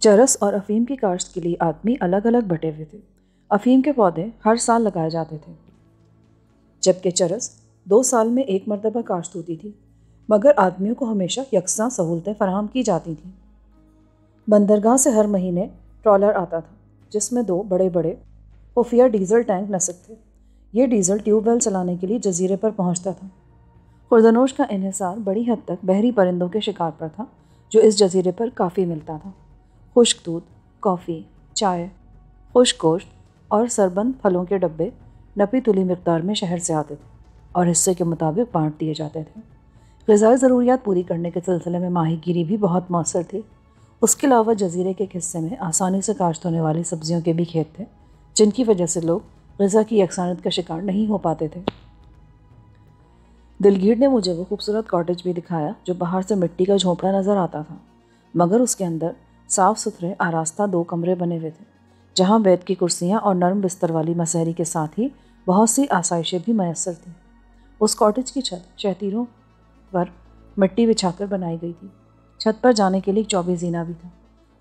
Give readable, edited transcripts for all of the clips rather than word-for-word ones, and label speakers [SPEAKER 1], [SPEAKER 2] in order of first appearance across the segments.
[SPEAKER 1] چرس اور افیم کی کاشت کے لیے آدمی الگ الگ بٹے ہوئے تھے۔ افیم کے پودے ہر سال لگائے جاتے تھے، جبکہ چرس 2 سال میں ایک مرتبہ کاشت ہوتی تھی، مگر آدمیوں کو ہمیشہ یکساں سہولتیں فراہم کی جاتی تھیں۔ بندرگاہ سے ہر مہینے ٹرالر آتا تھا، جس میں 2 بڑے بڑے خفیہ ڈیزل ٹینک نصب تھے۔ یہ ڈیزل ٹیوب ویل چلانے کے لیے جزیرے پر پہنچتا تھا۔ خوردنوش کا انحصار بڑی حد تک بحری پرندوں کے شکار پر تھا، جو اس جزیرے پر کافی ملتا تھا۔ خشک دودھ، کافی، چائے، خشک گوشت اور سربند پھلوں کے ڈبے نپی تلی مقدار میں شہر سے آتے تھے اور حصے کے مطابق بانٹ دیے جاتے تھے۔ غذائی ضروریات پوری کرنے کے سلسلے میں ماہی گیری بھی بہت مؤثر تھی۔ اس کے علاوہ جزیرے کے ایک حصے میں آسانی سے کاشت ہونے والی سبزیوں کے بھی کھیت تھے، جن کی وجہ سے لوگ غذا کی یکسانیت کا شکار نہیں ہو پاتے تھے۔ دلگیر نے مجھے وہ خوبصورت کاٹیج بھی دکھایا جو باہر سے مٹی کا جھونپڑا نظر آتا تھا، مگر اس کے اندر صاف ستھرے آراستہ 2 کمرے بنے ہوئے تھے، جہاں بیت کی کرسیاں اور نرم بستر والی مسہری کے ساتھ ہی بہت سی آسائشیں بھی میسر تھیں۔ اس کاٹیج کی چھت شہتیروں پر مٹی بچھا کر بنائی گئی تھی۔ چھت پر جانے کے لیے ایک چوبی زینہ بھی تھا۔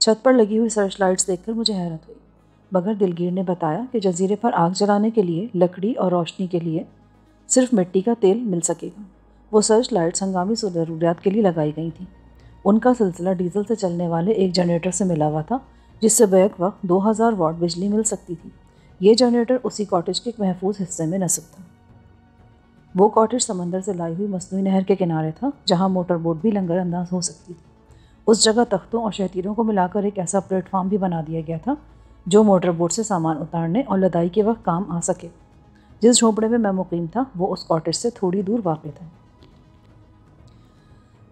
[SPEAKER 1] چھت پر لگی ہوئی سرچ لائٹس دیکھ کر مجھے حیرت ہوئی، مگر دلگیر نے بتایا کہ جزیرے پر آگ جلانے کے لیے لکڑی اور روشنی کے لیے صرف مٹی کا تیل مل سکے گا۔ وہ سرچ لائٹس ہنگامی ضروریات کے لیے لگائی گئی تھیں۔ ان کا سلسلہ ڈیزل سے چلنے والے ایک جنریٹر سے ملا ہوا تھا، جس سے بیک وقت 2000 واٹ بجلی مل سکتی تھی۔ یہ جنریٹر اسی کاٹیج کے ایک محفوظ حصے میں نصب تھا۔ وہ کاٹیج سمندر سے لائی ہوئی مصنوعی نہر کے کنارے تھا، جہاں موٹر بوٹ بھی لنگر انداز ہو سکتی تھی۔ اس جگہ تختوں اور شہتیروں کو ملا کر ایک ایسا پلیٹ فارم بھی بنا دیا گیا تھا جو موٹر بوٹ سے سامان اتارنے اور لدائی کے وقت کام آ سکے۔ جس جھونپڑے میں مقیم تھا وہ اس کاٹیج سے تھوڑی دور واقع تھا۔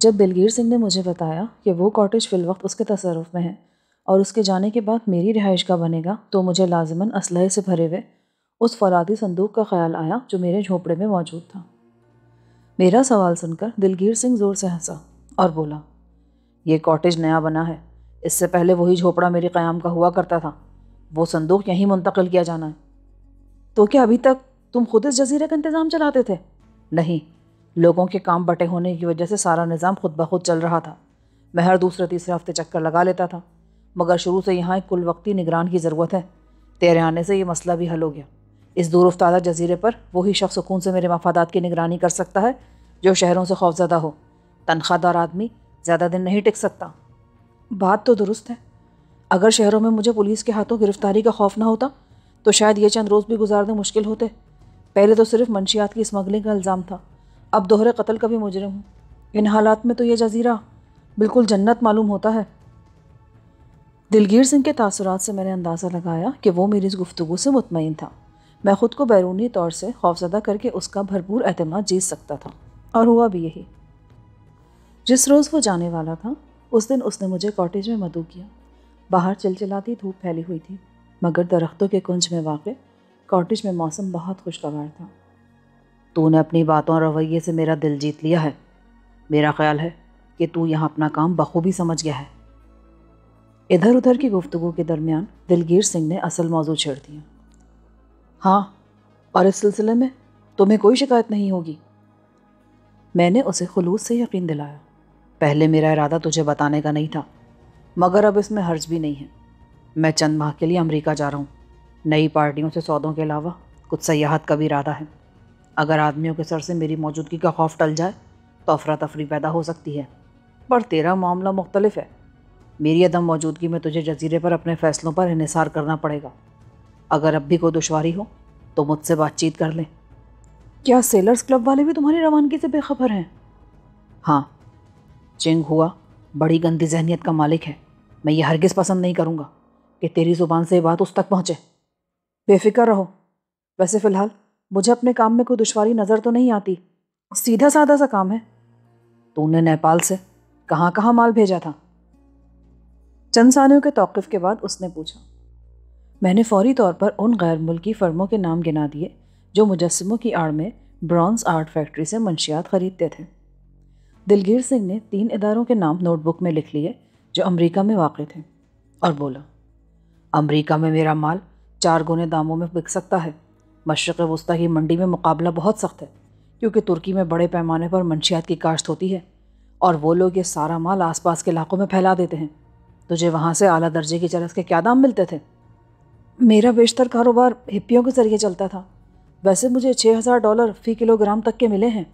[SPEAKER 1] جب دلگیر سنگھ نے مجھے بتایا کہ وہ کاٹیج فی الوقت اس کے تصرف میں ہے اور اس کے جانے کے بعد میری رہائش کا بنے گا، تو مجھے لازماً اسلحے سے بھرے ہوئے اس فولادی صندوق کا خیال آیا جو میرے جھونپڑے میں موجود تھا۔ میرا سوال سن کر دلگیر سنگھ زور سے ہنسا اور بولا، یہ کاٹیج نیا بنا ہے، اس سے پہلے وہی جھونپڑا میرے قیام کا ہوا کرتا تھا۔ وہ صندوق یہیں منتقل کیا جانا ہے۔ تو کیا ابھی تک تم خود اس جزیرے کا انتظام چلاتے تھے؟ نہیں، لوگوں کے کام بٹے ہونے کی وجہ سے سارا نظام خود بخود چل رہا تھا۔ میں ہر دوسرے تیسرے ہفتے چکر لگا لیتا تھا، مگر شروع سے یہاں ایک کل وقتی نگران کی ضرورت ہے۔ تیرے آنے سے یہ مسئلہ بھی حل ہو گیا۔ اس دور افتادہ جزیرے پر وہی شخص سکون سے میرے مفادات کی نگرانی کر سکتا ہے جو شہروں سے خوفزدہ ہو۔ تنخواہ دار آدمی زیادہ دن نہیں ٹک سکتا۔ بات تو درست ہے۔ اگر شہروں میں مجھے پولیس کے ہاتھوں گرفتاری کا خوف نہ ہوتا تو شاید یہ چند روز بھی گزارنے مشکل ہوتے۔ پہلے تو صرف منشیات کی اسمگلنگ کا الزام تھا، اب دوہرے قتل کا بھی مجرم ہوں۔ ان حالات میں تو یہ جزیرہ بالکل جنت معلوم ہوتا ہے۔ دلگیر سنگھ کے تاثرات سے میں نے اندازہ لگایا کہ وہ میری اس گفتگو سے مطمئن تھا۔ میں خود کو بیرونی طور سے خوفزدہ کر کے اس کا بھرپور اعتماد جیت سکتا تھا، اور ہوا بھی یہی۔ جس روز وہ جانے والا تھا اس دن اس نے مجھے کاٹیج میں مدعو کیا۔ باہر چلچلاتی دھوپ پھیلی ہوئی تھی، مگر درختوں کے کنج میں واقع کاٹیج میں موسم بہت خوشگوار تھا۔ تو نے اپنی باتوں اور رویے سے میرا دل جیت لیا ہے۔ میرا خیال ہے کہ تو یہاں اپنا کام بخوبی سمجھ گیا ہے۔ ادھر ادھر کی گفتگو کے درمیان دلگیر سنگھ نے اصل موضوع چھیڑ دیا۔ ہاں، اور اس سلسلے میں تمہیں کوئی شکایت نہیں ہوگی؟ میں نے اسے خلوص سے یقین دلایا۔ پہلے میرا ارادہ تجھے بتانے کا نہیں تھا، مگر اب اس میں حرج بھی نہیں ہے۔ میں چند ماہ کے لیے امریکہ جا رہا ہوں۔ نئی پارٹیوں سے سودوں کے علاوہ کچھ سیاحت کا بھی ارادہ ہے۔ اگر آدمیوں کے سر سے میری موجودگی کا خوف ٹل جائے تو افراتفری پیدا ہو سکتی ہے، پر تیرا معاملہ مختلف ہے۔ میری عدم موجودگی میں تجھے جزیرے پر اپنے فیصلوں پر انحصار کرنا پڑے گا۔ اگر اب بھی کوئی دشواری ہو تو مجھ سے بات چیت کر لیں۔ کیا سیلرز کلب والے بھی تمہاری روانگی سے بے خبر ہیں؟ ہاں، چنگ ہوا بڑی گندی ذہنیت کا مالک ہے۔ میں یہ ہرگز پسند نہیں کروں گا کہ تیری زبان سے یہ بات اس تک پہنچے۔ بے فکر رہو۔ ویسے فی الحال مجھے اپنے کام میں کوئی دشواری نظر تو نہیں آتی، سیدھا سادہ سا کام ہے۔ تو نے نیپال سے کہاں کہاں مال بھیجا تھا؟ چند ثانیوں کے توقف کے بعد اس نے پوچھا۔ میں نے فوری طور پر ان غیر ملکی فرموں کے نام گنا دیے جو مجسموں کی آڑ میں برونز آرٹ فیکٹری سے منشیات خریدتے تھے۔ دلگیر سنگھ نے 3 اداروں کے نام نوٹ بک میں لکھ لیے جو امریکہ میں واقع تھے، اور بولا، امریکہ میں میرا مال 4 گنے داموں میں بک سکتا ہے۔ مشرق وسطیٰ کی منڈی میں مقابلہ بہت سخت ہے، کیونکہ ترکی میں بڑے پیمانے پر منشیات کی کاشت ہوتی ہے، اور وہ لوگ یہ سارا مال آس پاس کے علاقوں میں پھیلا دیتے ہیں۔ تجھے وہاں سے اعلیٰ درجے کی چرس کے کیا دام ملتے تھے؟ میرا بیشتر کاروبار ہپیوں کے ذریعے چلتا تھا، ویسے مجھے $6000 فی کلو گرام تک کے ملے ہیں۔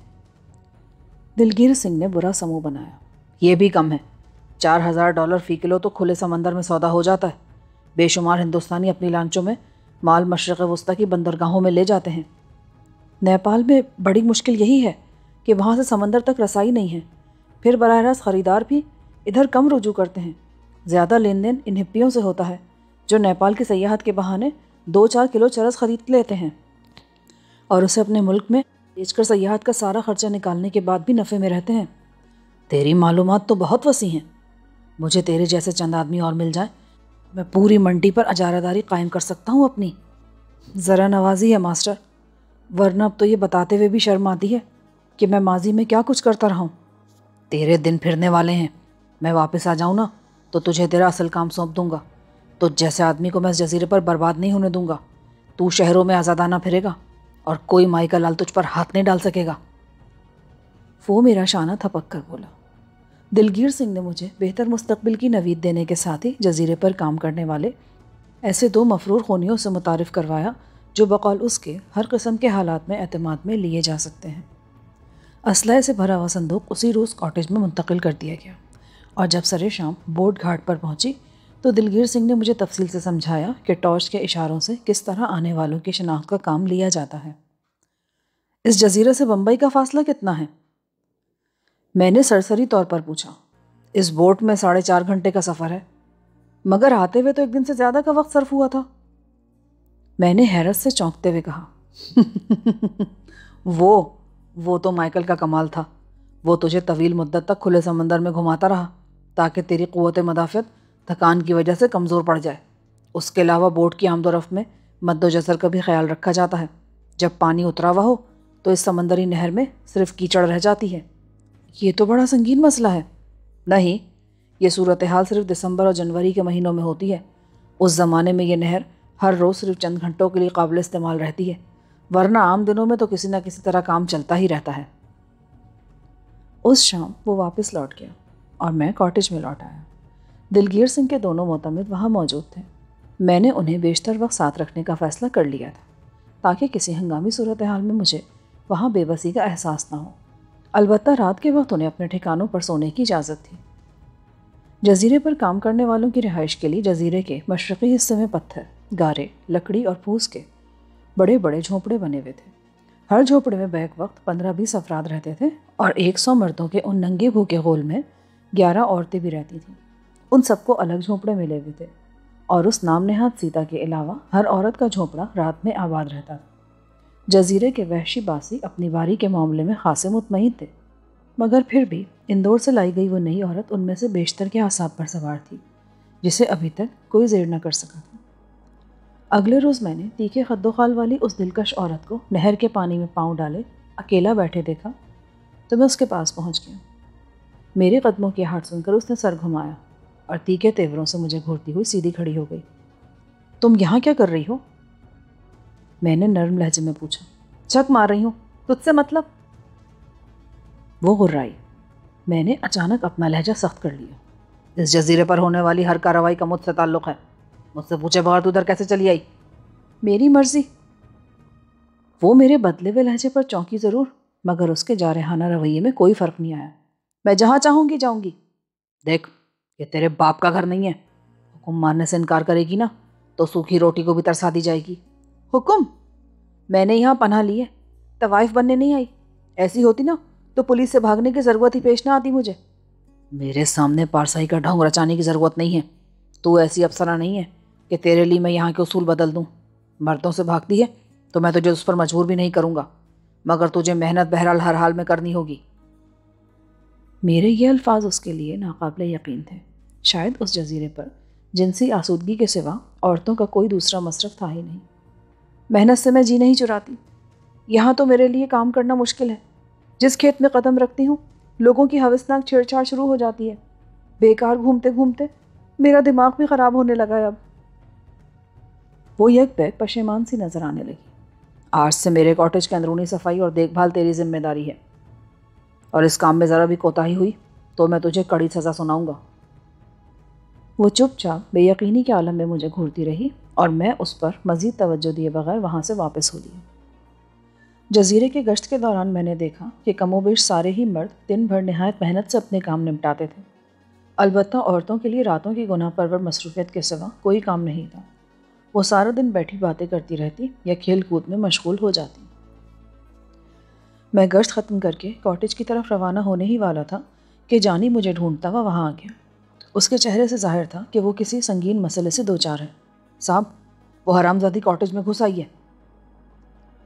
[SPEAKER 1] دلگیر سنگھ نے برا سمو بنایا۔ یہ بھی کم ہے، $4000 فی کلو تو کھلے سمندر میں سودا ہو جاتا ہے۔ بے شمار ہندوستانی اپنی لانچوں میں مال مشرق وسطیٰ کی بندرگاہوں میں لے جاتے ہیں۔ نیپال میں بڑی مشکل یہی ہے کہ وہاں سے سمندر تک رسائی نہیں ہے، پھر براہ راست خریدار بھی ادھر کم رجوع کرتے ہیں۔ زیادہ لین دین ان ہپیوں سے ہوتا ہے جو نیپال کی سیاحت کے بہانے 2-4 کلو چرس خرید لیتے ہیں اور اسے اپنے ملک میں بیچ کر سیاحت کا سارا خرچہ نکالنے کے بعد بھی نفع میں رہتے ہیں۔ تیری معلومات تو بہت وسیع ہیں، مجھے تیرے جیسے چند آدمی اور مل جائیں، میں پوری منڈی پر اجارہ داری قائم کر سکتا ہوں اپنی۔ ذرا نوازی ہے ماسٹر، ورنہ اب تو یہ بتاتے ہوئے بھی شرم آتی ہے کہ میں ماضی میں کیا کچھ کرتا رہا ہوں۔ تیرے دن پھرنے والے ہیں، میں واپس آ جاؤں نا تو تجھے تیرا اصل کام سونپ دوں گا۔ تو جیسے آدمی کو میں اس جزیرے پر برباد نہیں ہونے دوں گا۔ تو شہروں میں آزادانہ پھرے گا اور کوئی مائی کا لال تجھ پر ہاتھ نہیں ڈال سکے گا۔ وہ میرا شانہ تھپک کر بولا۔ دلگیر سنگھ نے مجھے بہتر مستقبل کی نوید دینے کے ساتھ ہی جزیرے پر کام کرنے والے ایسے 2 مفرور خونیوں سے متعارف کروایا جو بقول اس کے ہر قسم کے حالات میں اعتماد میں لیے جا سکتے ہیں۔ اسلحے سے بھرا ہوا صندوق اسی روز کاٹیج میں منتقل کر دیا گیا، اور جب سرے شام بوٹ گھاٹ پر پہنچی تو دلگیر سنگھ نے مجھے تفصیل سے سمجھایا کہ ٹارچ کے اشاروں سے کس طرح آنے والوں کی شناخت کا کام لیا جاتا ہے۔ اس جزیرے سے بمبئی کا فاصلہ کتنا ہے؟ میں نے سرسری طور پر پوچھا۔ اس بوٹ میں 4.5 گھنٹے کا سفر ہے، مگر آتے ہوئے تو 1 دن سے زیادہ کا وقت صرف ہوا تھا۔ میں نے حیرت سے چونکتے ہوئے کہا وہ تو مائیکل کا کمال تھا، وہ تجھے طویل مدت تک کھلے سمندر میں گھماتا رہا تاکہ تیری قوت مدافعت تھکان کی وجہ سے کمزور پڑ جائے۔ اس کے علاوہ بوٹ کی آمد و رفت میں مد و جزر کا بھی خیال رکھا جاتا ہے۔ جب پانی اترا ہوا ہو تو اس سمندری نہر میں صرف کیچڑ رہ جاتی ہے۔ یہ تو بڑا سنگین مسئلہ ہے۔ نہیں، یہ صورتحال صرف دسمبر اور جنوری کے مہینوں میں ہوتی ہے۔ اس زمانے میں یہ نہر ہر روز صرف چند گھنٹوں کے لیے قابل استعمال رہتی ہے، ورنہ عام دنوں میں تو کسی نہ کسی طرح کام چلتا ہی رہتا ہے۔ اس شام وہ واپس لوٹ گیا اور میں کاٹیج میں لوٹ آیا۔ دلگیر سنگھ کے دونوں معتمد وہاں موجود تھے۔ میں نے انہیں بیشتر وقت ساتھ رکھنے کا فیصلہ کر لیا تھا تاکہ کسی ہنگامی صورتحال میں مجھے وہاں بے بسی کا احساس نہ ہو۔ البتہ رات کے وقت انہیں اپنے ٹھکانوں پر سونے کی اجازت تھی۔ جزیرے پر کام کرنے والوں کی رہائش کے لیے جزیرے کے مشرقی حصے میں پتھر، گارے، لکڑی اور پھوس کے بڑے بڑے جھونپڑے بنے ہوئے تھے۔ ہر جھونپڑے میں بیک وقت 15-20 افراد رہتے تھے اور 100 مردوں کے ان ننگے بھوکے غول میں 11 عورتیں بھی رہتی تھیں۔ ان سب کو الگ جھونپڑے ملے ہوئے تھے اور اس نام نہاد سیتا کے علاوہ ہر عورت کا جھونپڑا رات میں آباد رہتا تھا۔ جزیرے کے وحشی باسی اپنی باری کے معاملے میں خاصے مطمئن تھے، مگر پھر بھی اندور سے لائی گئی وہ نئی عورت ان میں سے بیشتر کے اعصاب پر سوار تھی، جسے ابھی تک کوئی زیر نہ کر سکا تھا۔ اگلے روز میں نے تیکھے خد و خال والی اس دلکش عورت کو نہر کے پانی میں پاؤں ڈالے اکیلا بیٹھے دیکھا تو میں اس کے پاس پہنچ گیا۔ میرے قدموں کی آہٹ سن کر اس نے سر گھمایا اور تیکھے تیوروں سے مجھے گھورتی ہوئی سیدھی کھڑی ہو گئی۔ تم یہاں کیا کر رہی ہو؟ میں نے نرم لہجے میں پوچھا۔ جھک مار رہی ہوں، تجھ سے مطلب؟ وہ غرائی۔ میں نے اچانک اپنا لہجہ سخت کر لیا۔ اس جزیرے پر ہونے والی ہر کارروائی کا مجھ سے تعلق ہے۔ مجھ سے پوچھے بغیر تو ادھر کیسے چلی آئی؟ میری مرضی۔ وہ میرے بدلے ہوئے لہجے پر چونکی ضرور، مگر اس کے جارحانہ رویے میں کوئی فرق نہیں آیا۔ میں جہاں چاہوں گی جاؤں گی۔ دیکھ، یہ تیرے باپ کا گھر نہیں ہے۔ حکم ماننے سے انکار کرے گی نا تو سوکھی روٹی کو بھی ترسا دی جائے گی۔ حکم؟ میں نے یہاں پناہ لی ہے، طوائف بننے نہیں آئی۔ ایسی ہوتی نا تو پولیس سے بھاگنے کی ضرورت ہی پیش نہ آتی مجھے۔ میرے سامنے پارسائی کا ڈھونگ رچانے کی ضرورت نہیں ہے۔ تو ایسی افسرہ نہیں ہے کہ تیرے لیے میں یہاں کے اصول بدل دوں۔ مردوں سے بھاگتی ہے تو میں تجھے اس پر مجبور بھی نہیں کروں گا، مگر تجھے محنت بہرحال ہر حال میں کرنی ہوگی۔ میرے یہ الفاظ اس کے لیے ناقابل یقین تھے۔ شاید اس جزیرے پر جنسی آسودگی کے سوا عورتوں کا کوئی دوسرا مصرف تھا ہی نہیں۔ محنت سے میں جی نہیں چراتی۔ یہاں تو میرے لیے کام کرنا مشکل ہے۔ جس کھیت میں قدم رکھتی ہوں لوگوں کی ہوسناک چھیڑ چھاڑ شروع ہو جاتی ہے۔ بیکار گھومتے گھومتے میرا دماغ بھی خراب ہونے لگا ہے اب۔ وہ یک بیک پشیمان سی نظر آنے لگی۔ آج سے میرے کاٹیج کی اندرونی صفائی اور دیکھ بھال تیری ذمہ داری ہے، اور اس کام میں ذرا بھی کوتاہی ہوئی تو میں تجھے کڑی سزا سناؤں گا۔ وہ چپ چاپ بے یقینی کے عالم میں مجھے گھورتی رہی اور میں اس پر مزید توجہ دیے بغیر وہاں سے واپس ہو لی۔ جزیرے کے گشت کے دوران میں نے دیکھا کہ کم و بیش سارے ہی مرد دن بھر نہایت محنت سے اپنے کام نمٹاتے تھے۔ البتہ عورتوں کے لیے راتوں کی گناہ پرور مصروفیت کے سوا کوئی کام نہیں تھا۔ وہ سارا دن بیٹھی باتیں کرتی رہتی یا کھیل کود میں مشغول ہو جاتی۔ میں گشت ختم کر کے کاٹیج کی طرف روانہ ہونے ہی والا تھا کہ جانی مجھے ڈھونڈتا ہوا وہاں آ گیا۔ اس کے چہرے سے ظاہر تھا کہ وہ کسی سنگین مسئلے سے دوچار ہے۔ صاحب، وہ حرامزادی کاٹیج میں گھس آئی ہے۔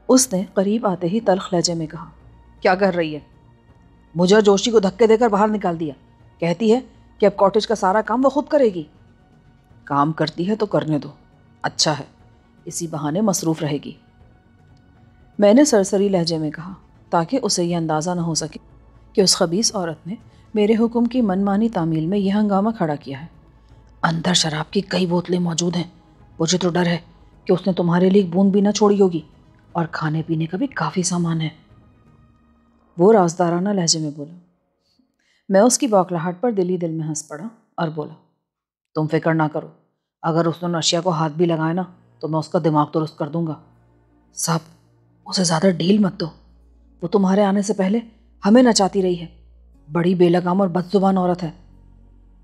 [SPEAKER 1] اس نے قریب آتے ہی تلخ لہجے میں کہا۔ کیا کر رہی ہے؟ مجھے جوشی کو دھکے دے کر باہر نکال دیا۔ کہتی ہے کہ اب کاٹیج کا سارا کام وہ خود کرے گی۔ کام کرتی ہے تو کرنے دو، اچھا ہے، اسی بہانے مصروف رہے گی، میں نے سرسری لہجے میں کہا، تاکہ اسے یہ اندازہ نہ ہو سکے کہ اس خبیث عورت نے میرے حکم کی منمانی تعمیل میں یہ ہنگامہ کھڑا کیا ہے۔ اندر شراب کی کئی بوتلیں موجود ہیں، مجھے تو ڈر ہے کہ اس نے تمہارے لیے ایک بوند بھی نہ چھوڑی ہوگی، اور کھانے پینے کا بھی کافی سامان ہے، وہ رازدارانہ لہجے میں بولا۔ میں اس کی بوکھلاہٹ پر دل ہی دل میں ہنس پڑا اور بولا، تم فکر نہ کرو، اگر اس نے اشیاء کو ہاتھ بھی لگائے نا تو میں اس کا دماغ درست کر دوں گا۔ صاحب، اسے زیادہ ڈھیل مت دو، وہ تمہارے آنے سے پہلے ہمیں نچاتی رہی ہے، بڑی بے لگام اور بد زبان عورت ہے۔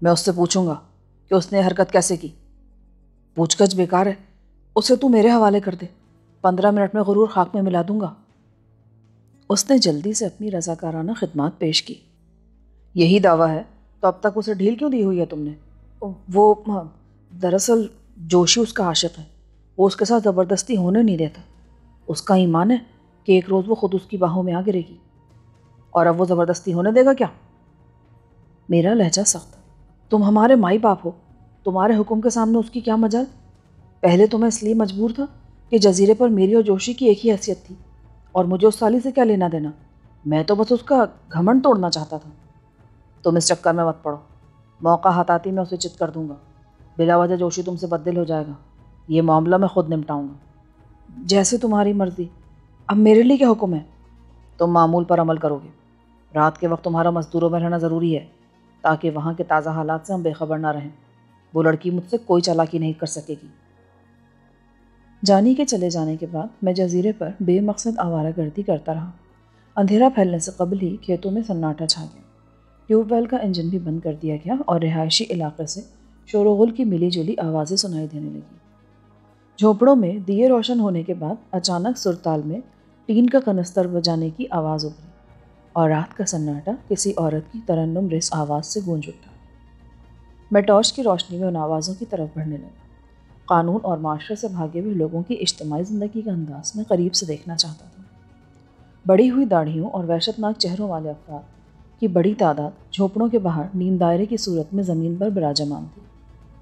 [SPEAKER 1] میں اس سے پوچھوں گا کہ اس نے حرکت کیسے کی۔ پوچھ گچھ بیکار ہے، اسے تو میرے حوالے کر دے، 15 منٹ میں غرور خاک میں ملا دوں گا۔ اس نے جلدی سے اپنی رضاکارانہ خدمات پیش کی۔ یہی دعویٰ ہے تو اب تک اسے ڈھیل کیوں دی ہوئی ہے تم نے؟ وہ دراصل جوشی اس کا عاشق ہے، وہ اس کے ساتھ زبردستی ہونے نہیں دیتا۔ اس کا ایمان ہے کہ ایک روز وہ خود اس کی باہوں میں آ گرے گی، اور اب وہ زبردستی ہونے دے گا کیا؟ میرا لہجہ سخت ہے۔ تم ہمارے مائی باپ ہو، تمہارے حکم کے سامنے اس کی کیا مجال؟ پہلے تو میں اس لیے مجبور تھا کہ جزیرے پر میری اور جوشی کی ایک ہی حیثیت تھی، اور مجھے اس سالی سے کیا لینا دینا؟ میں تو بس اس کا گھمنڈ توڑنا چاہتا تھا۔ تم اس چکر میں مت پڑو، موقع ہاتھ آتی میں اسے چت کر دوں گا، بلا وجہ جوشی تم سے بددل ہو جائے گا، یہ معاملہ میں خود نمٹاؤں گا۔ جیسے تمہاری مرضی، اب میرے لیے کیا حکم ہے؟ تم معمول پر عمل کرو گے، رات کے وقت تمہارا مزدوروں میں رہنا ضروری ہے تاکہ وہاں کے تازہ حالات سے ہم بے خبر نہ رہیں۔ وہ لڑکی مجھ سے کوئی چالاکی نہیں کر سکے گی۔ جانی کے چلے جانے کے بعد میں جزیرے پر بے مقصد آوارہ گردی کرتا رہا۔ اندھیرا پھیلنے سے قبل ہی کھیتوں میں سناٹا چھا گیا۔ ٹیوب ویل کا انجن بھی بند کر دیا گیا اور رہائشی علاقے سے شور و غل کی ملی جلی آوازیں سنائی دینے لگی۔ جھونپڑوں میں دیے روشن ہونے کے بعد اچانک سرتال میں ٹین کا کنستر بجانے کی آواز ابھری، اور رات کا سناٹا کسی عورت کی ترنم رس آواز سے گونج اٹھا۔ میں ٹارچ کی روشنی میں ان آوازوں کی طرف بڑھنے لگا۔ قانون اور معاشرے سے بھاگے ہوئے لوگوں کی اجتماعی زندگی کا انداز میں قریب سے دیکھنا چاہتا تھا۔ بڑی ہوئی داڑھیوں اور وحشتناک چہروں والے افراد کی بڑی تعداد جھونپڑوں کے باہر نیم دائرے کی صورت میں زمین پر براجمان تھی۔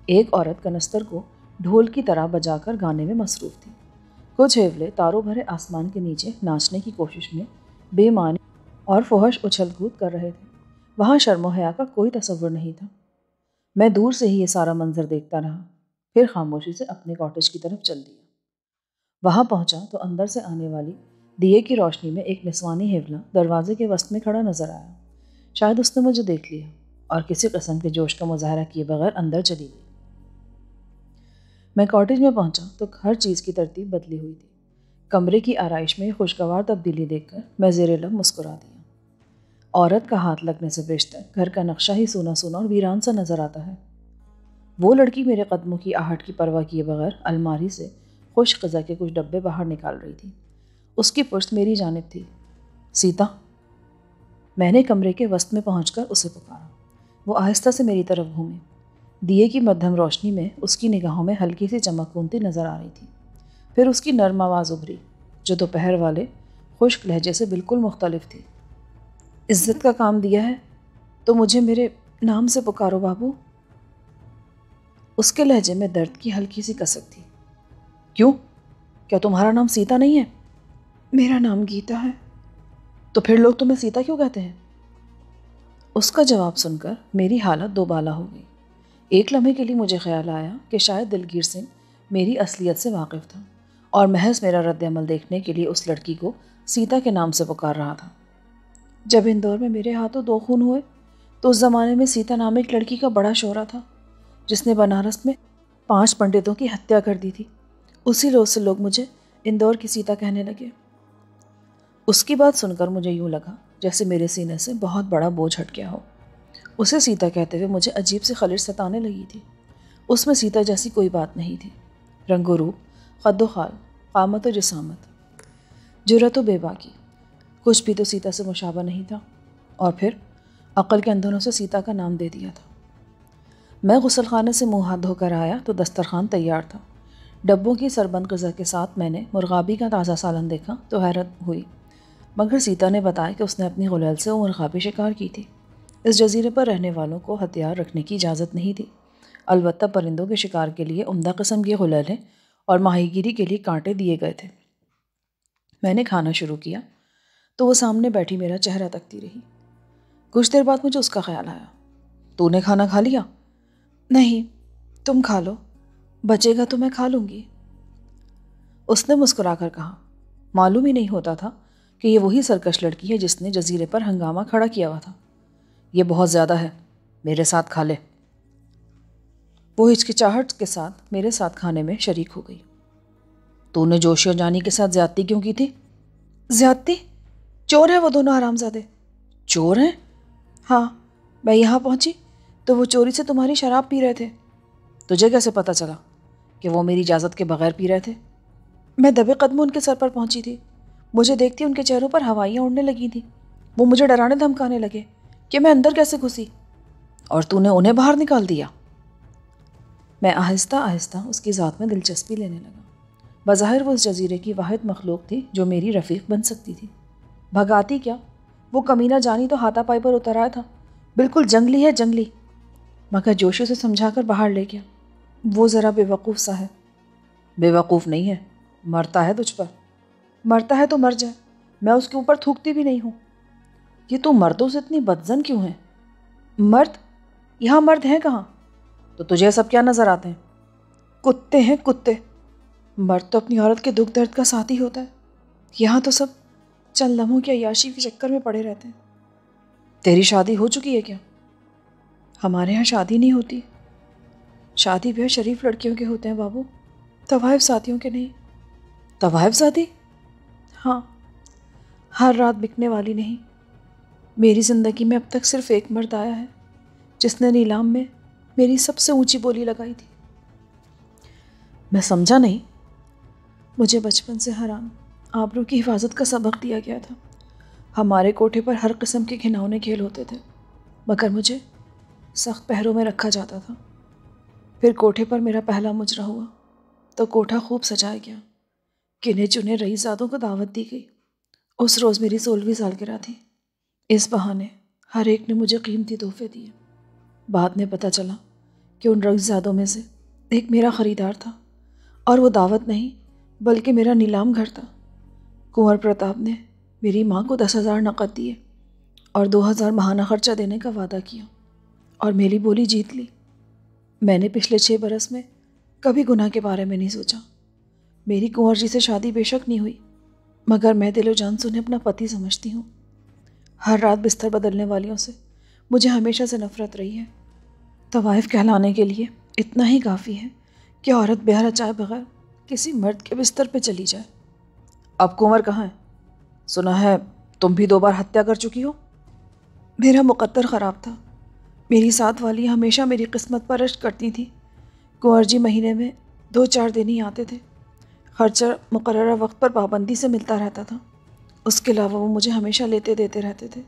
[SPEAKER 1] ایک عورت کنستر کو ڈھول کی طرح بجا کر گانے میں مصروف تھی۔ کچھ ہیولے تاروں بھرے آسمان کے نیچے ناچنے کی کوشش میں بے معنی اور فحش اچھل کود کر رہے تھے۔ وہاں شرم و حیا کا کوئی تصور نہیں تھا۔ میں دور سے ہی یہ سارا منظر دیکھتا رہا، پھر خاموشی سے اپنے کاٹیج کی طرف چل دیا۔ وہاں پہنچا تو اندر سے آنے والی دیے کی روشنی میں ایک نسوانی ہیولا دروازے کے وسط میں کھڑا نظر آیا۔ شاید اس نے مجھے دیکھ لیا اور کسی قسم کے جوش کا مظاہرہ کیے بغیر اندر چلی گئی۔ میں کاٹیج میں پہنچا تو ہر چیز کی ترتیب بدلی ہوئی تھی۔ کمرے کی آرائش میں خوشگوار تبدیلی دیکھ کر میں زیر لب مسکرا دیا۔ عورت کا ہاتھ لگنے سے بیشتر گھر کا نقشہ ہی سونا سونا اور ویران سا نظر آتا ہے۔ وہ لڑکی میرے قدموں کی آہٹ کی پرواہ کیے بغیر الماری سے خشک غذا کے کچھ ڈبے باہر نکال رہی تھی۔ اس کی پشت میری جانب تھی۔ سیتا، میں نے کمرے کے وسط میں پہنچ کر اسے پکارا۔ وہ آہستہ سے میری طرف گھومی۔ دیے کی مدھم روشنی میں اس کی نگاہوں میں ہلکی سی چمک پھونتی نظر آ رہی تھی۔ پھر اس کی نرم آواز ابھری جو دوپہر والے خشک لہجے سے بالکل مختلف تھی۔ عزت کا کام دیا ہے تو مجھے میرے نام سے پکارو بابو۔ اس کے لہجے میں درد کی ہلکی سی کسک تھی۔ کیوں؟ کیا تمہارا نام سیتا نہیں ہے؟ میرا نام گیتا ہے۔ تو پھر لوگ تمہیں سیتا کیوں کہتے ہیں؟ اس کا جواب سن کر میری حالت دوبالا ہو گئی۔ ایک لمحے کے لیے مجھے خیال آیا کہ شاید دلگیر سنگھ میری اصلیت سے واقف تھا اور محض میرا رد عمل دیکھنے کے لیے اس لڑکی کو سیتا کے نام سے پکار رہا تھا۔ جب اندور میں میرے ہاتھوں 2 خون ہوئے تو اس زمانے میں سیتا نام ایک لڑکی کا بڑا شہرہ تھا۔ جس نے بنارس میں 5 پنڈتوں کی ہتیا کر دی تھی۔ اسی روز سے لوگ مجھے اندور کی سیتا کہنے لگے۔ اس کی بات سن کر مجھے یوں لگا جیسے میرے سینے سے بہت بڑا بوجھ ہٹ گیا ہو۔ اسے سیتا کہتے ہوئے مجھے عجیب سی خلش ستانے لگی تھی۔ اس میں سیتا جیسی کوئی بات نہیں تھی۔ رنگ و روپ، قد و خال، قامت و جسامت، جرأت و بے باکی، کچھ بھی تو سیتا سے مشابہ نہیں تھا۔ اور پھر عقل کے اندھنوں سے سیتا کا نام دے دیا تھا۔ میں غسل خانے سے منہ ہاتھ دھو کر آیا تو دسترخوان تیار تھا۔ ڈبوں کی سربند غذا کے ساتھ میں نے مرغابی کا تازہ سالن دیکھا تو حیرت ہوئی، مگر سیتا نے بتایا کہ اس نے اپنی غلیل سے وہ مرغابی شکار کی تھی۔ اس جزیرے پر رہنے والوں کو ہتھیار رکھنے کی اجازت نہیں تھی، البتہ پرندوں کے شکار کے لیے عمدہ قسم کی غلیلیں اور ماہی گیری کے لیے کانٹے دیے گئے تھے۔ میں نے کھانا شروع کیا تو وہ سامنے بیٹھی میرا چہرہ تکتی رہی۔ کچھ دیر بعد مجھے اس کا خیال آیا۔ تو نے کھانا کھا لیا؟ نہیں، تم کھا لو، بچے گا تو میں کھا لوں گی۔ اس نے مسکرا کر کہا۔ معلوم ہی نہیں ہوتا تھا کہ یہ وہی سرکش لڑکی ہے جس نے جزیرے پر ہنگامہ کھڑا کیا ہوا تھا۔ یہ بہت زیادہ ہے، میرے ساتھ کھا لے۔ وہ ہچکچاہٹ کے ساتھ میرے ساتھ کھانے میں شریک ہو گئی۔ تو نے جوشی اور جانی کے ساتھ زیادتی کیوں کی تھی؟ زیادتی؟ چور ہیں وہ دونوں حرامزادے۔ چور ہیں؟ ہاں، میں یہاں پہنچی تو وہ چوری سے تمہاری شراب پی رہے تھے۔ تجھے کیسے پتہ چلا کہ وہ میری اجازت کے بغیر پی رہے تھے؟ میں دبے قدموں ان کے سر پر پہنچی تھی، مجھے دیکھتی ان کے چہروں پر ہوائیاں اڑنے لگی تھیں۔ وہ مجھے ڈرانے دھمکانے لگے کہ میں اندر کیسے گھسی، اور تو نے انہیں باہر نکال دیا۔ میں آہستہ آہستہ اس کی ذات میں دلچسپی لینے لگا۔ بظاہر وہ اس جزیرے کی واحد مخلوق تھی جو میری رفیق بن سکتی تھی۔ بھگاتی کیا، وہ کمینہ جانی تو ہاتھا پائی پر اتر آیا تھا، بالکل جنگلی ہے، جنگلی۔ مگر جوشی سے سمجھا کر باہر لے گیا۔ وہ ذرا بے وقوف سا ہے۔ بے وقوف نہیں ہے، مرتا ہے تجھ پر۔ مرتا ہے تو مر جائے، میں اس کے اوپر تھوکتی بھی نہیں ہوں۔ یہ تو مردوں سے اتنی بدظن کیوں ہے؟ مرد؟ یہاں مرد ہیں کہاں؟ تو تجھے سب کیا نظر آتے ہیں؟ کتے ہیں، کتے۔ مرد تو اپنی عورت کے دکھ درد کا ساتھی ہوتا ہے، یہاں تو سب چند لمحوں کی عیاشی کے چکر میں پڑے رہتے ہیں۔ تیری شادی ہو چکی ہے کیا؟ ہمارے ہاں شادی نہیں ہوتی، شادی بھی شریف لڑکیوں کے ہوتے ہیں بابو، طوائف ساتھیوں کے نہیں۔ طوائف ساتھی؟ ہاں، ہر رات بکنے والی نہیں۔ میری زندگی میں اب تک صرف ایک مرد آیا ہے جس نے نیلام میں میری سب سے اونچی بولی لگائی تھی۔ میں سمجھا نہیں۔ مجھے بچپن سے حرام آبرو کی حفاظت کا سبق دیا گیا تھا۔ ہمارے کوٹھے پر ہر قسم کے گھناؤنے کھیل ہوتے تھے، مگر مجھے سخت پہروں میں رکھا جاتا تھا۔ پھر کوٹھے پر میرا پہلا مجرا ہوا تو کوٹھا خوب سجایا گیا، گنے چنے رئیس زادوں کو دعوت دی گئی۔ اس روز میری 16ویں سالگرہ تھی۔ اس بہانے ہر ایک نے مجھے قیمتی تحفے دیے۔ بعد میں پتہ چلا کہ ان رئیس زادوں میں سے ایک میرا خریدار تھا، اور وہ دعوت نہیں بلکہ میرا نیلام گھر تھا۔ کنور پرتاپ نے میری ماں کو 10,000 نقد دیے اور 2,000 ماہانہ خرچہ دینے کا وعدہ کیا، اور میری بولی جیت لی۔ میں نے پچھلے 6 برس میں کبھی گناہ کے بارے میں نہیں سوچا۔ میری کنور جی سے شادی بے شک نہیں ہوئی، مگر میں دل و جان سے انہیں اپنا پتی سمجھتی ہوں۔ ہر رات بستر بدلنے والیوں سے مجھے ہمیشہ سے نفرت رہی ہے۔ طوائف کہلانے کے لیے اتنا ہی کافی ہے کہ عورت بیاہ رچائے بغیر کسی مرد کے بستر پہ چلی جائے۔ اب کنور کہاں ہے؟ سنا ہے تم بھی 2 بار ہتیا کر چکی ہو۔ میرا مقدر خراب تھا۔ میری ساتھ والی ہمیشہ میری قسمت پر رشک کرتی تھیں۔ کنور جی مہینے میں 2-4 دن ہی آتے تھے۔ خرچہ مقررہ وقت پر پابندی سے ملتا رہتا تھا، اس کے علاوہ وہ مجھے ہمیشہ لیتے دیتے رہتے تھے۔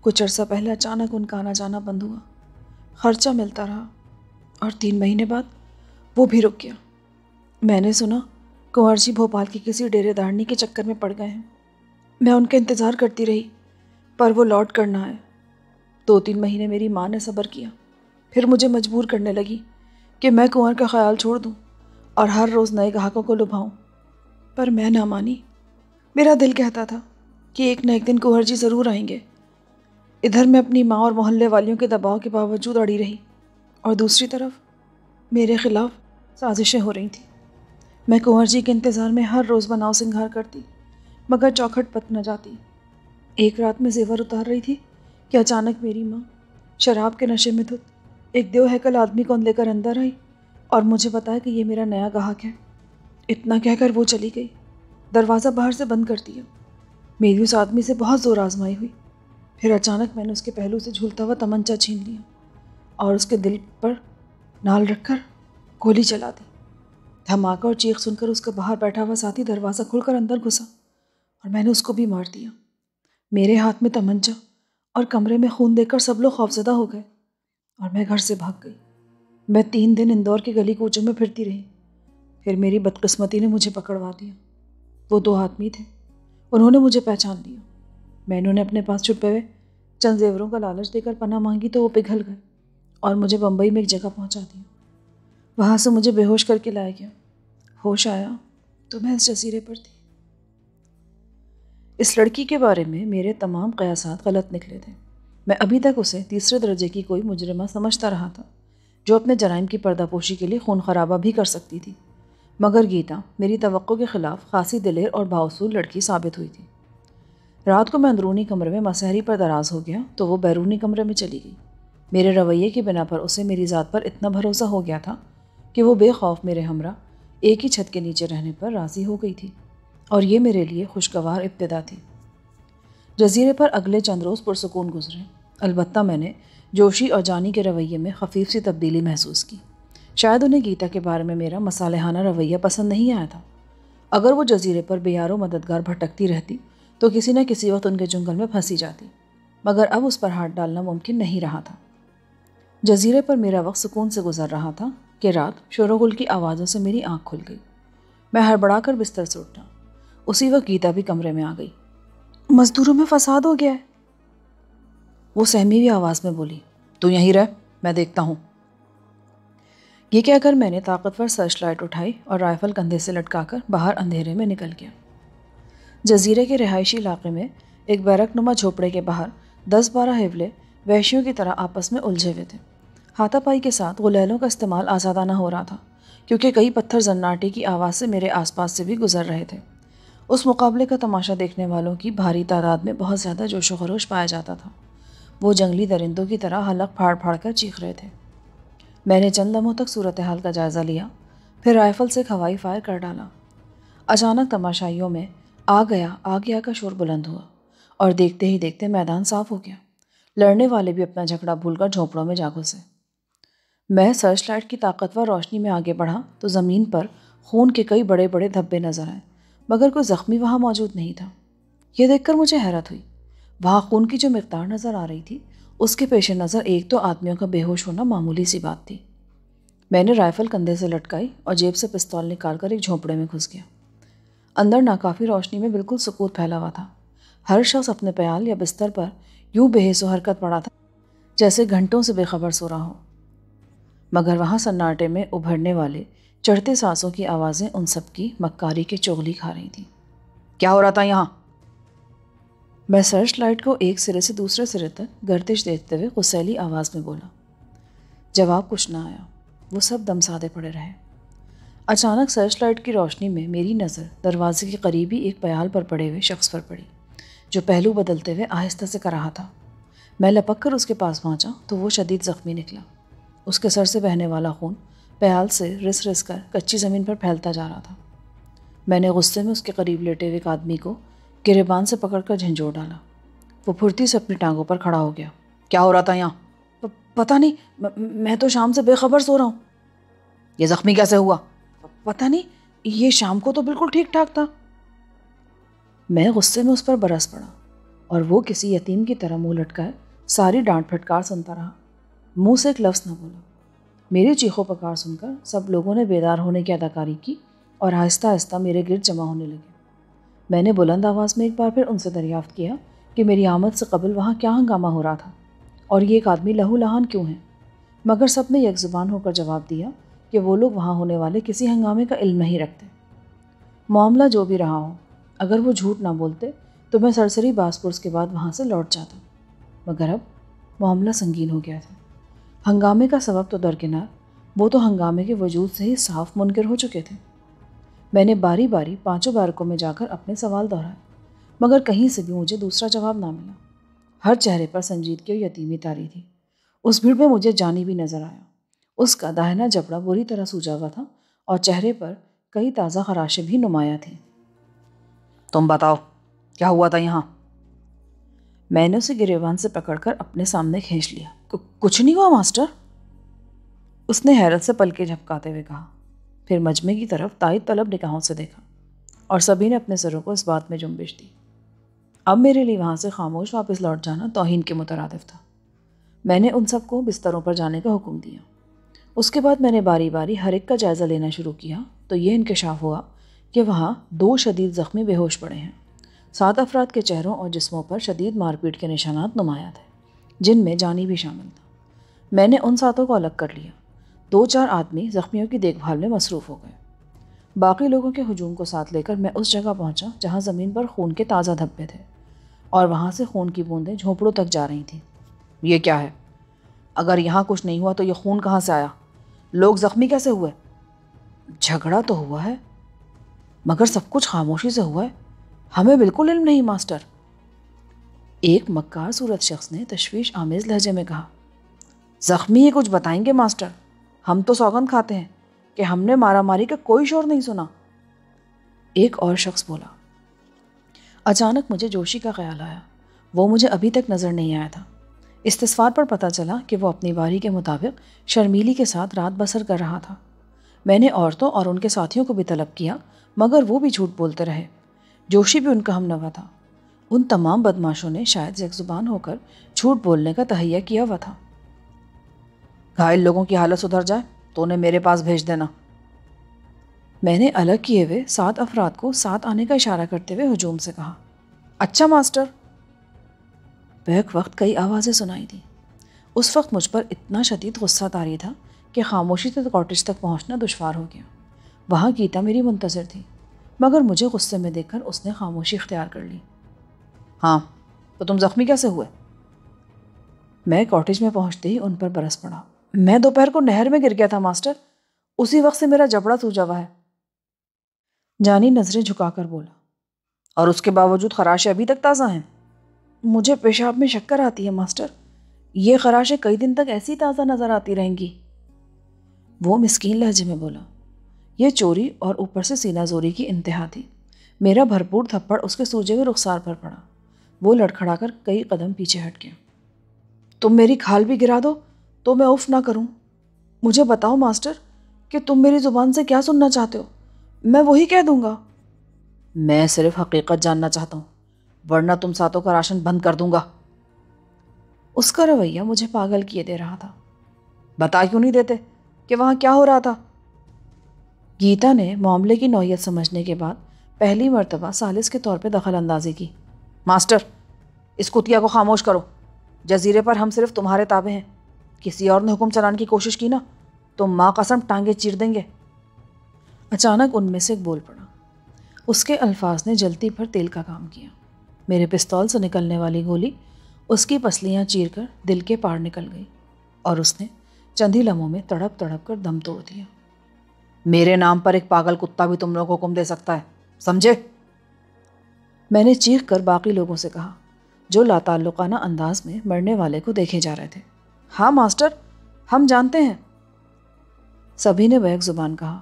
[SPEAKER 1] کچھ عرصہ پہلے اچانک ان کا آنا جانا بند ہوا، خرچہ ملتا رہا، اور 3 مہینے بعد وہ بھی رک گیا۔ میں نے سنا کنور جی بھوپال کی کسی ڈیرے دارنی کے چکر میں پڑ گئے ہیں۔ میں ان کا انتظار کرتی رہی، پر وہ لوٹ کر نہ آئے۔ 2-3 مہینے میری ماں نے صبر کیا، پھر مجھے مجبور کرنے لگی کہ میں کنور کا خیال چھوڑ دوں اور ہر روز نئے گاہکوں کو لبھاؤں، پر میں نہ مانی۔ میرا دل کہتا تھا کہ ایک نہ ایک دن کنور جی ضرور آئیں گے۔ ادھر میں اپنی ماں اور محلے والیوں کے دباؤ کے باوجود اڑی رہی، اور دوسری طرف میرے خلاف سازشیں ہو رہی تھیں۔ میں کنور جی کے انتظار میں ہر روز بناؤ سنگھار کرتی، مگر چوکھٹ پت نہ جاتی۔ ایک رات میں زیور اتار رہی تھی کہ اچانک میری ماں شراب کے نشے میں دھت ایک دیو ہیکل آدمی کو لے کر اندر آئی اور مجھے بتایا کہ یہ میرا نیا گاہک ہے۔ اتنا کہہ کر وہ چلی گئی۔ دروازہ باہر سے بند کر دیا۔ میری اس آدمی سے بہت زور آزمائی ہوئی۔ پھر اچانک میں نے اس کے پہلو سے جھولتا ہوا تمنچہ چھین لیا اور اس کے دل پر نال رکھ کر گولی چلا دی۔ دھماکہ اور چیخ سن کر اس کا باہر بیٹھا ہوا ساتھی دروازہ کھول کر اندر گھسا اور میں نے اس کو بھی مار دیا۔ میرے ہاتھ میں تمنچہ اور کمرے میں خون دیکھ کر سب لوگ خوفزدہ ہو گئے اور میں گھر سے بھاگ گئی۔ میں 3 دن اندور کے گلی کوچوں میں پھرتی رہی۔ پھر میری بدقسمتی نے مجھے پکڑوا دیا۔ وہ 2 آدمی تھے۔ انہوں نے مجھے پہچان لیا۔ میں نے انہیں اپنے پاس چھپے ہوئے چند زیوروں کا لالچ دے کر پناہ مانگی تو وہ پگھل گئے اور مجھے بمبئی میں ایک جگہ پہنچا دیا۔ وہاں سے مجھے بے ہوش کر کے لایا گیا۔ ہوش آیا تو میں اس جزیرے پر تھی۔ اس لڑکی کے بارے میں میرے تمام قیاسات غلط نکلے تھے۔ میں ابھی تک اسے تیسرے درجے کی کوئی مجرمہ سمجھتا رہا تھا جو اپنے جرائم کی پردہ پوشی کے لیے خون خرابہ بھی کر سکتی تھی، مگر گیتا میری توقع کے خلاف خاصی دلیر اور بااصول لڑکی ثابت ہوئی تھی۔ رات کو میں اندرونی کمرے میں مسحری پر دراز ہو گیا تو وہ بیرونی کمرے میں چلی گئی۔ میرے رویے کی بنا پر اسے میری ذات پر اتنا بھروسہ ہو گیا تھا کہ وہ بے خوف میرے ہمراہ ایک ہی چھت کے نیچے رہنے پر راضی ہو گئی تھی، اور یہ میرے لیے خوشگوار ابتدا تھی۔ جزیرے پر اگلے چند روز پرسکون گزرے، البتہ میں نے جوشی اور جانی کے رویے میں خفیف سی تبدیلی محسوس کی۔ شاید انہیں گیتا کے بارے میں میرا مصالحانہ رویہ پسند نہیں آیا تھا۔ اگر وہ جزیرے پر بے یار و مددگار بھٹکتی رہتی تو کسی نہ کسی وقت ان کے چنگل میں پھنسی جاتی، مگر اب اس پر ہاتھ ڈالنا ممکن نہیں رہا تھا۔ جزیرے پر میرا وقت سکون سے گزر رہا تھا کہ رات شور و غل کی آوازوں سے میری آنکھ کھل گئی۔ میں ہڑبڑا کر بستر سے اٹھا۔ اسی وقت گیتا بھی کمرے میں آ گئی۔ مزدوروں میں فساد ہو گیا ہے، وہ سہمی ہوئی آواز میں بولی۔ تو یہیں رہ، میں دیکھتا ہوں۔ یہ کہہ کر میں نے طاقتور سرچ لائٹ اٹھائی اور رائفل کندھے سے لٹکا کر باہر اندھیرے میں نکل گیا۔ جزیرے کے رہائشی علاقے میں ایک بیرک نما جھوپڑے کے باہر 10-12 حیولے وحشیوں کی طرح آپس میں الجھے ہوئے تھے۔ ہاتھا پائی کے ساتھ غلیلوں کا استعمال آزادانہ ہو رہا تھا، کیونکہ کئی پتھر زناٹے کی آواز سے میرے آس پاس سے بھی گزر رہے تھے۔ اس مقابلے کا تماشا دیکھنے والوں کی بھاری تعداد میں بہت زیادہ جوش و خروش پایا جاتا تھا۔ وہ جنگلی درندوں کی طرح حلق پھاڑ پھاڑ کر چیخ رہے تھے۔ میں نے چند لمحوں تک صورتحال کا جائزہ لیا، پھر رائفل سے ایک ہوائی فائر کر ڈالا۔ اچانک تماشائیوں میں آ گیا کا شور بلند ہوا اور دیکھتے ہی دیکھتے میدان صاف ہو گیا۔ لڑنے والے بھی اپنا جھگڑا بھول کر جھونپڑوں میں جا گھسے۔ میں سرچ لائٹ کی طاقتور روشنی میں آگے بڑھا تو زمین پر خون کے کئی بڑے بڑے دھبے نظر آئے، مگر کوئی زخمی وہاں موجود نہیں تھا۔ یہ دیکھ کر مجھے حیرت ہوئی۔ وہاں خون کی جو مقدار نظر آ رہی تھی اس کے پیش نظر ایک تو آدمیوں کا بے ہوش ہونا معمولی سی بات تھی۔ میں نے رائفل کندھے سے لٹکائی اور جیب سے پستول نکال کر ایک جھونپڑے میں گھس گیا۔ اندر ناکافی روشنی میں بالکل سکوت پھیلا ہوا تھا۔ ہر شخص اپنے پیال یا بستر پر یوں بے حس و حرکت پڑا تھا جیسے گھنٹوں سے بے خبر سو رہا ہو، مگر وہاں سناٹے میں ابھرنے والے چڑھتے سانسوں کی آوازیں ان سب کی مکاری کے چغلی کھا رہی تھیں۔ کیا ہو رہا تھا یہاں؟ میں سرچ لائٹ کو ایک سرے سے دوسرے سرے تک گردش دیتے ہوئے غصیلی آواز میں بولا۔ جواب کچھ نہ آیا۔ وہ سب دم سادے پڑے رہے۔ اچانک سرچ لائٹ کی روشنی میں میری نظر دروازے کے قریبی ایک پیال پر پڑے ہوئے شخص پر پڑی جو پہلو بدلتے ہوئے آہستہ سے کر رہا تھا۔ میں لپک کر اس کے پاس پہنچا تو وہ شدید زخمی نکلا۔ اس کے سر سے بہنے والا خون پیال سے رس رس کر کچی زمین پر پھیلتا جا رہا تھا۔ میں نے غصے میں اس کے قریب لیٹے ہوئے ایک آدمی کو گریبان سے پکڑ کر جھنجھوڑ ڈالا۔ وہ پھرتی سے اپنی ٹانگوں پر کھڑا ہو گیا۔ کیا ہو رہا تھا یہاں؟ پتہ نہیں، میں تو شام سے بے خبر سو رہا ہوں۔ یہ زخمی کیسے ہوا؟ پتہ نہیں، یہ شام کو تو بالکل ٹھیک ٹھاک تھا۔ میں غصے میں اس پر برس پڑا اور وہ کسی یتیم کی طرح منہ لٹکائے ساری ڈانٹ پھٹکار سنتا رہا، منہ سے ایک لفظ نہ بولا۔ میری چیخو پکار سن کر سب لوگوں نے بیدار ہونے کی اداکاری کی اور آہستہ آہستہ میرے گرد جمع ہونے لگے۔ میں نے بلند آواز میں ایک بار پھر ان سے دریافت کیا کہ میری آمد سے قبل وہاں کیا ہنگامہ ہو رہا تھا اور یہ ایک آدمی لہو لہان کیوں ہے، مگر سب نے یک زبان ہو کر جواب دیا کہ وہ لوگ وہاں ہونے والے کسی ہنگامے کا علم نہیں رکھتے۔ معاملہ جو بھی رہا ہو، اگر وہ جھوٹ نہ بولتے تو میں سرسری باز پرس کے بعد وہاں سے لوٹ جاتا، مگر اب معاملہ سنگین ہو گیا تھا۔ ہنگامے کا سبب تو درکنار، وہ تو ہنگامے کے وجود سے ہی صاف منکر ہو چکے تھے۔ میں نے باری باری 5 بارکوں میں جا کر اپنے سوال دہرائے، مگر کہیں سے بھی مجھے دوسرا جواب نہ ملا۔ ہر چہرے پر سنجیدگی اور یتیمی طاری تھی۔ اس بھیڑ میں مجھے جانی بھی نظر آیا۔ اس کا داہنا جبڑا بری طرح سوجا ہوا تھا اور چہرے پر کئی تازہ خراشیں بھی نمایاں تھیں۔ تم بتاؤ کیا ہوا تھا یہاں؟ میں نے اسے گریبان سے پکڑ کر اپنے سامنے کھینچ لیا۔ کچھ نہیں ہوا ماسٹر، اس نے حیرت سے پلکیں جھپکاتے ہوئے کہا، پھر مجمع کی طرف تائید طلب نگاہوں سے دیکھا اور سبھی نے اپنے سروں کو اس بات میں جنبش دی۔ اب میرے لیے وہاں سے خاموش واپس لوٹ جانا توہین کے مترادف تھا۔ میں نے ان سب کو بستروں پر جانے کا حکم دیا۔ اس کے بعد میں نے باری باری ہر ایک کا جائزہ لینا شروع کیا تو یہ انکشاف ہوا کہ وہاں 2 شدید زخمی بے ہوش پڑے ہیں۔ 7 افراد کے چہروں اور جسموں پر شدید مار پیٹ کے نشانات نمایاں تھے، جن میں جانی بھی شامل تھا۔ میں نے ان 7 کو الگ کر لیا۔ 2-4 آدمی زخمیوں کی دیکھ بھال میں مصروف ہو گئے۔ باقی لوگوں کے ہجوم کو ساتھ لے کر میں اس جگہ پہنچا جہاں زمین پر خون کے تازہ دھبے تھے اور وہاں سے خون کی بوندیں جھونپڑوں تک جا رہی تھیں۔ یہ کیا ہے؟ اگر یہاں کچھ نہیں ہوا تو یہ خون کہاں سے آیا؟ لوگ زخمی کیسے ہوئے؟ جھگڑا تو ہوا ہے مگر سب کچھ خاموشی سے ہوا ہے، ہمیں بالکل علم نہیں ماسٹر، ایک مکار صورت شخص نے تشویش آمیز لہجے میں کہا۔ زخمی یہ کچھ بتائیں گے ماسٹر؟ ہم تو سوگند کھاتے ہیں کہ ہم نے مارا ماری کا کوئی شور نہیں سنا، ایک اور شخص بولا۔ اچانک مجھے جوشی کا خیال آیا، وہ مجھے ابھی تک نظر نہیں آیا تھا۔ استفسار پر پتہ چلا کہ وہ اپنی باری کے مطابق شرمیلی کے ساتھ رات بسر کر رہا تھا۔ میں نے عورتوں اور ان کے ساتھیوں کو بھی طلب کیا مگر وہ بھی جھوٹ بولتے رہے۔ جوشی بھی ان کا ہم نوا تھا۔ ان تمام بدماشوں نے شاید یک زبان ہو کر جھوٹ بولنے کا تہیہ کیا ہوا تھا۔ گھائل لوگوں کی حالت سدھر جائے تو انہیں میرے پاس بھیج دینا۔ میں نے الگ کیے ہوئے 7 افراد کو ساتھ آنے کا اشارہ کرتے ہوئے ہجوم سے کہا۔ اچھا ماسٹر۔ بیک وقت کئی آوازیں سنائی دیں۔ اس وقت مجھ پر اتنا شدید غصہ طاری تھا کہ خاموشی سے کاٹیج تک پہنچنا دشوار ہو گیا۔ وہاں گیتا میری منتظر تھی مگر مجھے غصے میں دیکھ کر اس نے خاموشی اختیار کر لی۔ ہاں تو تم زخمی کیسے ہوئے؟ میں کاٹیج میں پہنچتے ہی ان پر برس پڑا۔ میں دوپہر کو نہر میں گر گیا تھا ماسٹر، اسی وقت سے میرا جبڑا سوجا ہوا ہے، جانی نظریں جھکا کر بولا۔ اور اس کے باوجود خراشیں ابھی تک تازہ ہیں؟ مجھے پیشاب میں شکر آتی ہے ماسٹر، یہ خراشیں کئی دن تک ایسی تازہ نظر آتی رہیں گی، وہ مسکین لہجے میں بولا۔ یہ چوری اور اوپر سے سینہ زوری کی انتہا تھی۔ میرا بھرپور تھپڑ اس کے سوجے ہوئے رخسار پر پڑا۔ وہ لڑکھڑا کر کئی قدم پیچھے ہٹ گیا۔ تم میری کھال بھی گرا دو تو میں اف نہ کروں۔ مجھے بتاؤ ماسٹر کہ تم میری زبان سے کیا سننا چاہتے ہو، میں وہی کہہ دوں گا۔ میں صرف حقیقت جاننا چاہتا ہوں ورنہ تم 7 کا راشن بند کر دوں گا۔ اس کا رویہ مجھے پاگل کیے دے رہا تھا۔ بتا کیوں نہیں دیتے کہ وہاں کیا ہو رہا تھا؟ گیتا نے معاملے کی نوعیت سمجھنے کے بعد پہلی مرتبہ ثالث کے طور پہ دخل اندازی کی۔ ماسٹر، اس کتیا کو خاموش کرو، جزیرے پر ہم صرف تمہارے تابع ہیں، کسی اور نے حکم چلانے کی کوشش کی نا تو ماں قسم ٹانگیں چیر دیں گے۔ اچانک ان میں سے ایک بول پڑا۔ اس کے الفاظ نے جلتی پر تیل کا کام کیا۔ میرے پستول سے نکلنے والی گولی اس کی پسلیاں چیر کر دل کے پار نکل گئی اور اس نے چند ہی لمحوں میں تڑپ تڑپ کر دم توڑ دیا۔ میرے نام پر ایک پاگل کتا بھی تم لوگوں کو حکم دے سکتا ہے، سمجھے؟ میں نے چیخ کر باقی لوگوں سے کہا جو لاتعلقانہ انداز میں مرنے والے کو دیکھے جا رہے تھے۔ ہاں ماسٹر، ہم جانتے ہیں، سبھی نے بیک زبان کہا۔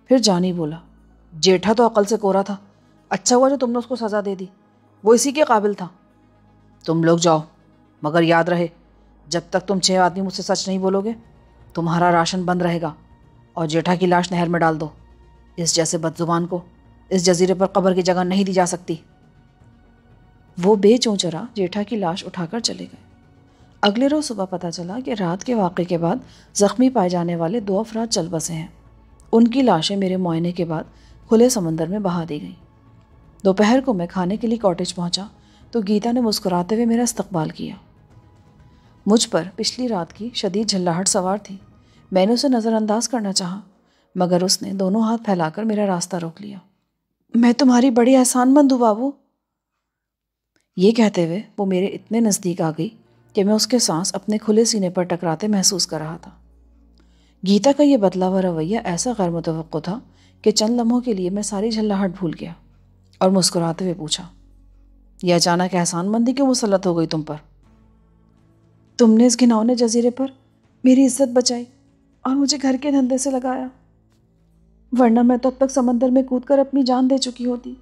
[SPEAKER 1] پھر جانی بولا، جیٹھا تو عقل سے کورا تھا، اچھا ہوا جو تم نے اس کو سزا دے دی، وہ اسی کے قابل تھا۔ تم لوگ جاؤ مگر یاد رہے جب تک تم 6 آدمی مجھ سے سچ نہیں بولو گے تمہارا راشن بند رہے گا، اور جیٹھا کی لاش نہر میں ڈال دو، اس جیسے بدزبان کو اس جزیرے پر قبر کی جگہ نہیں دی جا سکتی۔ وہ بے چونچرا جیٹھا کی لاش اٹھا کر چلے گئے۔ اگلے روز صبح پتہ چلا کہ رات کے واقعے کے بعد زخمی پائے جانے والے 2 افراد چل بسے ہیں۔ ان کی لاشیں میرے معائنے کے بعد کھلے سمندر میں بہا دی گئیں۔ دوپہر کو میں کھانے کے لیے کاٹیج پہنچا تو گیتا نے مسکراتے ہوئے میرا استقبال کیا۔ مجھ پر پچھلی رات کی شدید جھلاہٹ سوار تھی۔ میں نے اسے نظر انداز کرنا چاہا مگر اس نے دونوں ہاتھ پھیلا کر میرا راستہ روک لیا۔ میں تمہاری بڑی احسان مند ہوں بابو، یہ کہتے ہوئے وہ میرے اتنے نزدیک آ گئی کہ میں اس کے سانس اپنے کھلے سینے پر ٹکراتے محسوس کر رہا تھا۔ گیتا کا یہ بدلا ہوا رویہ ایسا غیر متوقع تھا کہ چند لمحوں کے لیے میں ساری جھلاہٹ بھول گیا اور مسکراتے ہوئے پوچھا، یہ اچانک احسان مندی کیوں مسلط ہو گئی تم پر؟ تم نے اس گھناؤنے جزیرے پر میری عزت بچائی اور مجھے گھر کے دھندے سے لگایا، ورنہ میں تو اب تک سمندر میں کود کر اپنی جان دے چکی ہوتی۔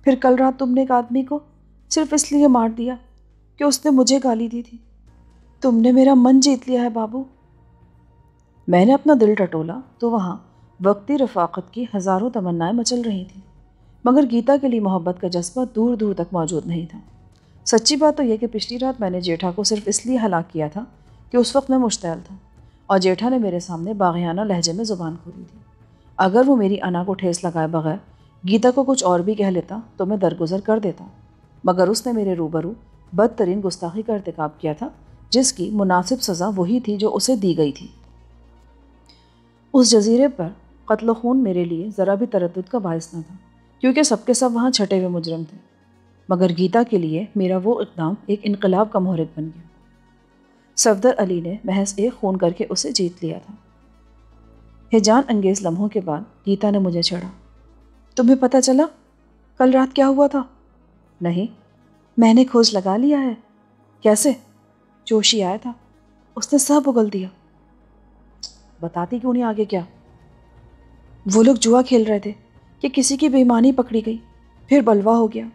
[SPEAKER 1] پھر کل رات تم نے ایک آدمی کو صرف اس لیے مار دیا کہ اس نے مجھے گالی دی تھی۔ تم نے میرا من جیت لیا ہے بابو۔ میں نے اپنا دل ٹٹولا تو وہاں وقتی رفاقت کی ہزاروں تمنائیں مچل رہی تھیں، مگر گیتا کے لیے محبت کا جذبہ دور دور تک موجود نہیں تھا۔ سچی بات تو یہ کہ پچھلی رات میں نے جیٹھا کو صرف اس لیے ہلاک کیا تھا کہ اس وقت میں مشتعل تھا اور جیٹھا نے میرے سامنے باغیانہ لہجے میں زبان کھولی تھی۔ اگر وہ میری انا کو ٹھیس لگائے بغیر گیتا کو کچھ اور بھی کہہ لیتا تو میں درگزر کر دیتا، مگر اس نے میرے روبرو بدترین گستاخی کا ارتکاب کیا تھا، جس کی مناسب سزا وہی تھی جو اسے دی گئی تھی۔ اس جزیرے پر قتل و خون میرے لیے ذرا بھی تردد کا باعث نہ تھا، کیونکہ سب کے سب وہاں چھٹے ہوئے مجرم تھے، مگر گیتا کے لیے میرا وہ اقدام ایک انقلاب کا محرک بن گیا۔ صفدر علی نے محض ایک خون کر کے اسے جیت لیا تھا۔ ہیجان انگیز لمحوں کے بعد گیتا نے مجھے چھڑا۔ تمہیں پتہ چلا کل رات کیا ہوا تھا؟ نہیں، میں نے کھوج لگا لیا ہے۔ کیسے؟ جوشی آیا تھا، اس نے سب اگل دیا۔ بتاتی کیوں نہیں آگے کیا؟ وہ لوگ جوا کھیل رہے تھے کہ کسی کی بے ایمانی پکڑی گئی، پھر بلوا ہو گیا۔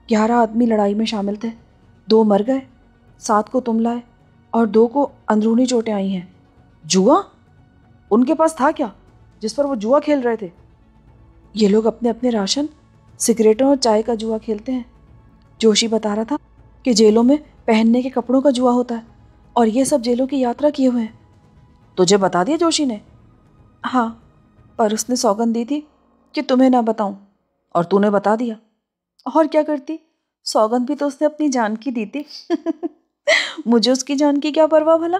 [SPEAKER 1] 11 آدمی لڑائی میں شامل تھے، 2 مر گئے، 7 کو تم لائے اور 2 کو اندرونی چوٹیں آئی ہیں۔ جوا؟ ان کے پاس تھا کیا جس پر وہ جوا کھیل رہے تھے؟ یہ لوگ اپنے اپنے راشن، سگریٹوں اور چائے کا جوا کھیلتے ہیں۔ جوشی بتا رہا تھا کہ جیلوں میں پہننے کے کپڑوں کا جوا ہوتا ہے اور یہ سب جیلوں کی یاترا کیے ہوئے ہیں۔ تجھے بتا دیا جوشی نے؟ ہاں، پر اس نے سوگند دی تھی کہ تمہیں نہ بتاؤں، اور تو نے بتا دیا۔ اور کیا کرتی، سوگند بھی تو اس نے اپنی جان کی دی تھی۔ مجھے اس کی جان کی کیا پرواہ بھلا؟